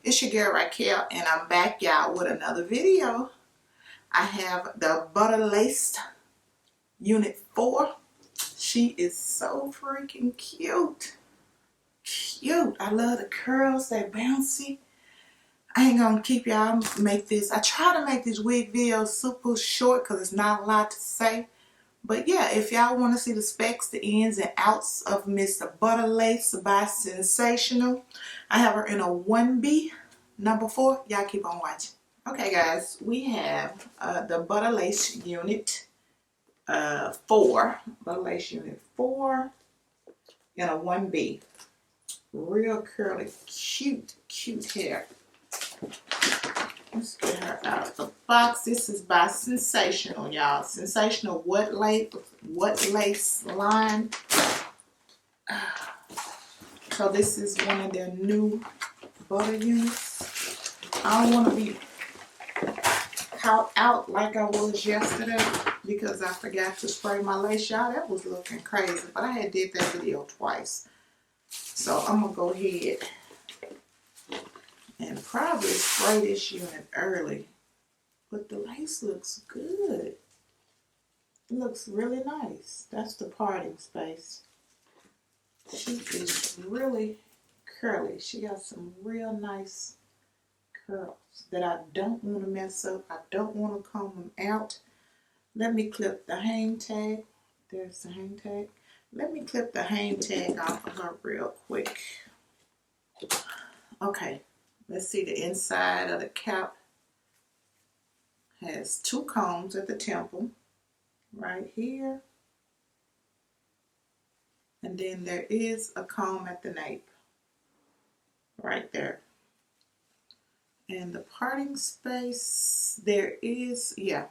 It's your girl Raquel, and I'm back, y'all, with another video. I have the Butter Lace Unit 4. She is so freaking cute. Cute. I love the curls. They're bouncy. I ain't gonna keep y'all make this. I try to make these wig videos super short because it's not a lot to say. But yeah, if y'all want to see the specs, the ins and outs of Miss Butter Lace by Sensational, I have her in a 1B, number 4. Y'all keep on watching. Okay, guys, we have the Butter Lace Unit 4. Butter Lace Unit 4 in a 1B. Real curly, cute, cute hair. Let's get her out of the box. This is by Sensational, y'all. Sensational What Lace line. So this is one of their new butter units. I don't want to be caught out like I was yesterday because I forgot to spray my lace, y'all. That was looking crazy, but I had did that video twice. So I'm going to go ahead and probably spray this unit early. But the lace looks good. It looks really nice. That's the parting space. She is really curly. She got some real nice curls that I don't want to mess up. I don't want to comb them out. Let me clip the hang tag. There's the hang tag. Let me clip the hang tag off of her real quick. Okay. Let's see the inside of the cap. Has 2 combs at the temple, right here. And then there is a comb at the nape, right there. And the parting space, there is, yeah,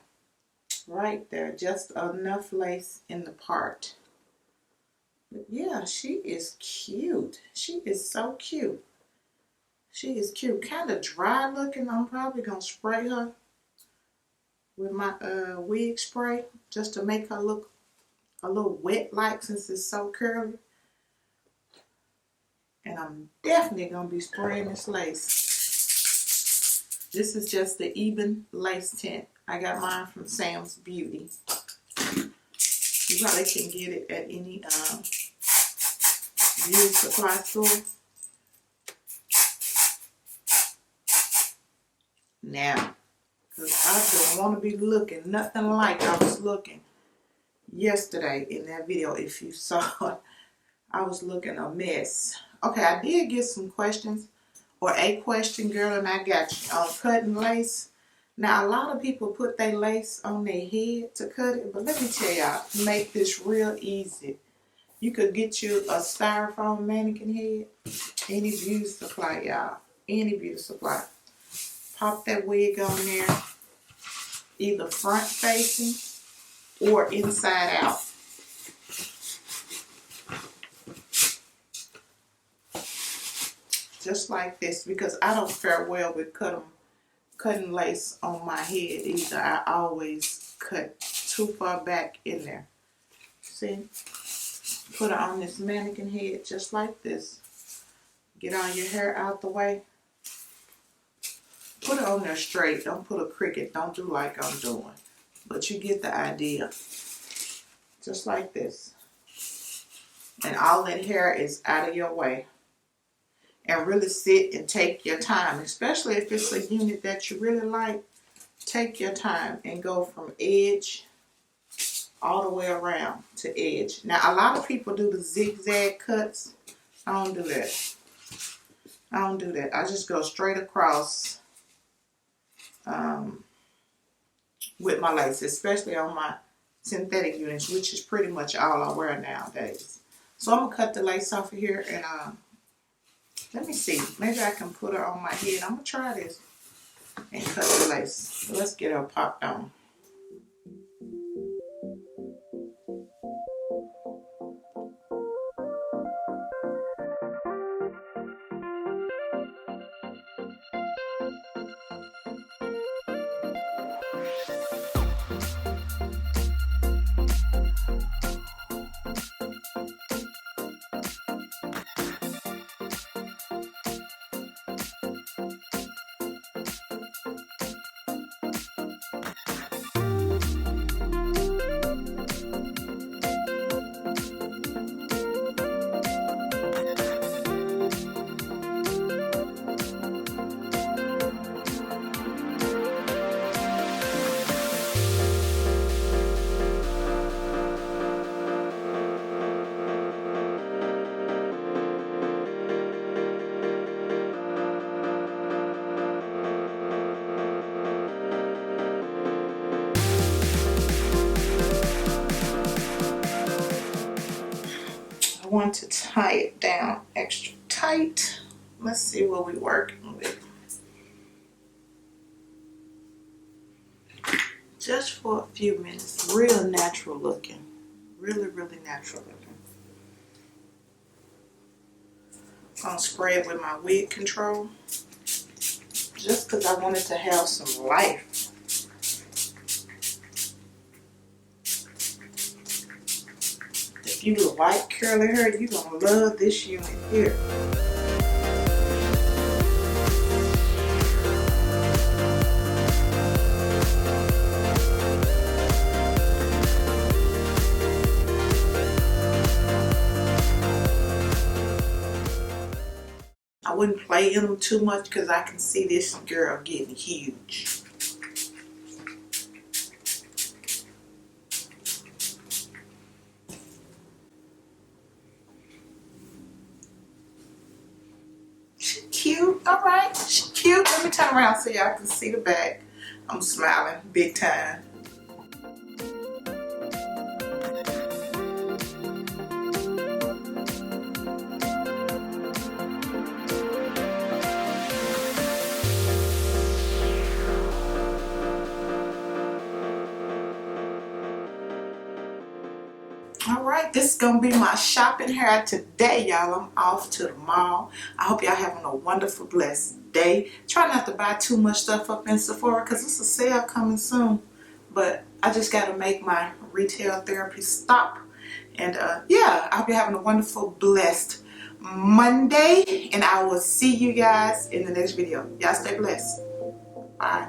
right there. Just enough lace in the part. But yeah, she is cute. She is so cute. She is cute. Kind of dry looking. I'm probably going to spray her with my wig spray just to make her look a little wet like since it's so curly. And I'm definitely going to be spraying this lace. This is just the even lace tint. I got mine from Sam's Beauty. You probably can get it at any beauty supply store. Now, because I don't want to be looking nothing like I was looking yesterday in that video. If you saw it, I was looking a mess. Okay, I did get some questions, or a question, girl, and I got you on cutting lace. Now, a lot of people put their lace on their head to cut it, but let me tell y'all, make this real easy. You could get you a styrofoam mannequin head, any beauty supply, y'all, any beauty supply. Pop that wig on there, either front facing or inside out. Just like this, because I don't fare well with cutting lace on my head either. I always cut too far back in there. See? Put it on this mannequin head just like this. Get all your hair out the way. Put it on there straight. Don't put a cricket. Don't do like I'm doing. But you get the idea. Just like this. And all that hair is out of your way. And really sit and take your time. Especially if it's a unit that you really like. Take your time and go from edge all the way around to edge. Now, a lot of people do the zigzag cuts. I don't do that. I don't do that. I just go straight across with my lace, especially on my synthetic units, which is pretty much all I wear nowadays. So I'm going to cut the lace off of here and let me see. Maybe I can put her on my head. I'm going to try this and cut the lace. Let's get her popped on. tie it down extra tight. Let's see what we're working with. Just for a few minutes. Real natural looking. Really, really natural looking. I'm gonna spray it with my wig control. Just because I wanted to have some life. If you like curly hair, you're gonna love this unit here. I wouldn't play in them too much because I can see this girl getting huge. She cute, all right. She cute. Let me turn around so y'all can see the back. I'm smiling big time. Alright, this is going to be my shopping hair today, y'all. I'm off to the mall. I hope y'all having a wonderful, blessed day. Try not to buy too much stuff up in Sephora because it's a sale coming soon. But I just got to make my retail therapy stop. And yeah, I hope you're having a wonderful, blessed Monday. And I will see you guys in the next video. Y'all stay blessed. Bye.